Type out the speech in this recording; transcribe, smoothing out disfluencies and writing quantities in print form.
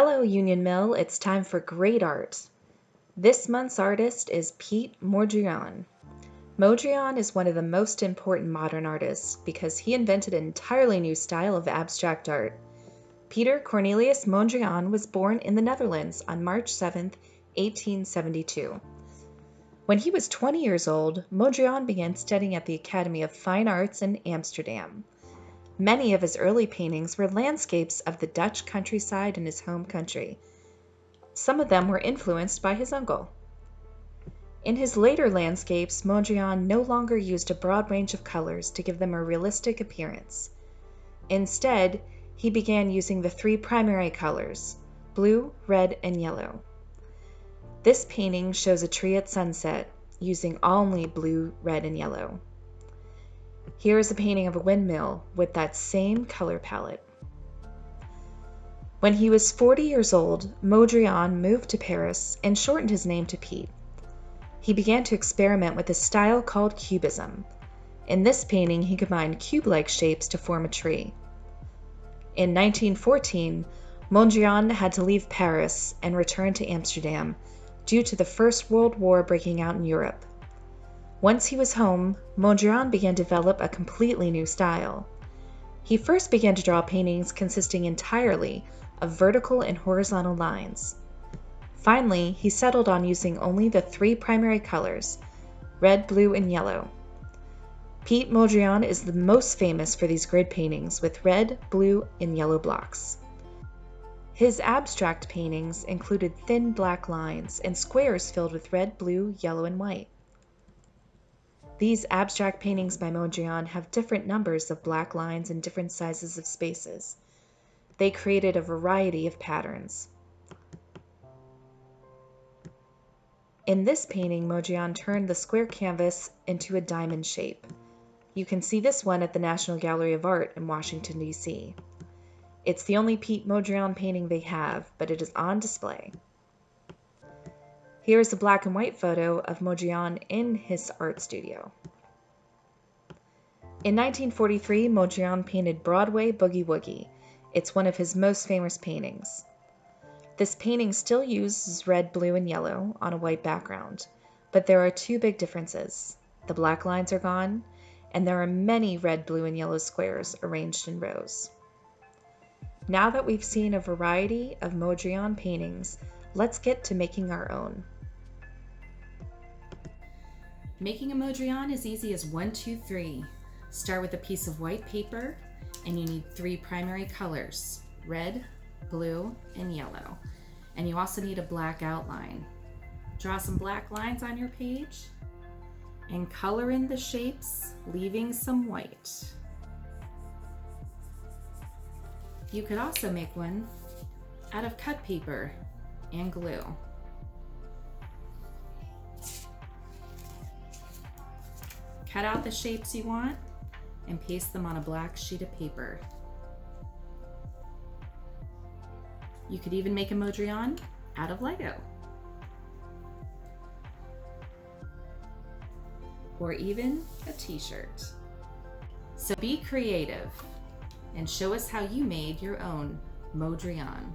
Hello, Union Mill. It's time for great art. This month's artist is Piet Mondrian. Mondrian is one of the most important modern artists because he invented an entirely new style of abstract art. Peter Cornelius Mondrian was born in the Netherlands on March 7, 1872. When he was 20 years old, Mondrian began studying at the Academy of Fine Arts in Amsterdam. Many of his early paintings were landscapes of the Dutch countryside in his home country. Some of them were influenced by his uncle. In his later landscapes, Mondrian no longer used a broad range of colors to give them a realistic appearance. Instead, he began using the three primary colors: blue, red, and yellow. This painting shows a tree at sunset, using only blue, red, and yellow. Here is a painting of a windmill with that same color palette. When he was 40 years old, Mondrian moved to Paris and shortened his name to Piet. He began to experiment with a style called Cubism. In this painting, he combined cube-like shapes to form a tree. In 1914, Mondrian had to leave Paris and return to Amsterdam due to the First World War breaking out in Europe. Once he was home, Mondrian began to develop a completely new style. He first began to draw paintings consisting entirely of vertical and horizontal lines. Finally, he settled on using only the three primary colors: red, blue, and yellow. Piet Mondrian is the most famous for these grid paintings with red, blue, and yellow blocks. His abstract paintings included thin black lines and squares filled with red, blue, yellow, and white. These abstract paintings by Mondrian have different numbers of black lines and different sizes of spaces. They created a variety of patterns. In this painting, Mondrian turned the square canvas into a diamond shape. You can see this one at the National Gallery of Art in Washington, D.C. It's the only Piet Mondrian painting they have, but it is on display. Here is a black and white photo of Mondrian in his art studio. In 1943, Mondrian painted Broadway Boogie Woogie. It's one of his most famous paintings. This painting still uses red, blue, and yellow on a white background, but there are two big differences. The black lines are gone, and there are many red, blue, and yellow squares arranged in rows. Now that we've seen a variety of Mondrian paintings, let's get to making our own. Making a Mondrian is easy as 1, 2, 3. Start with a piece of white paper, and you need three primary colors: red, blue, and yellow. And you also need a black outline. Draw some black lines on your page and color in the shapes, leaving some white. You could also make one out of cut paper and glue. Cut out the shapes you want and paste them on a black sheet of paper. You could even make a Mondrian out of Lego. Or even a t-shirt. So be creative and show us how you made your own Mondrian.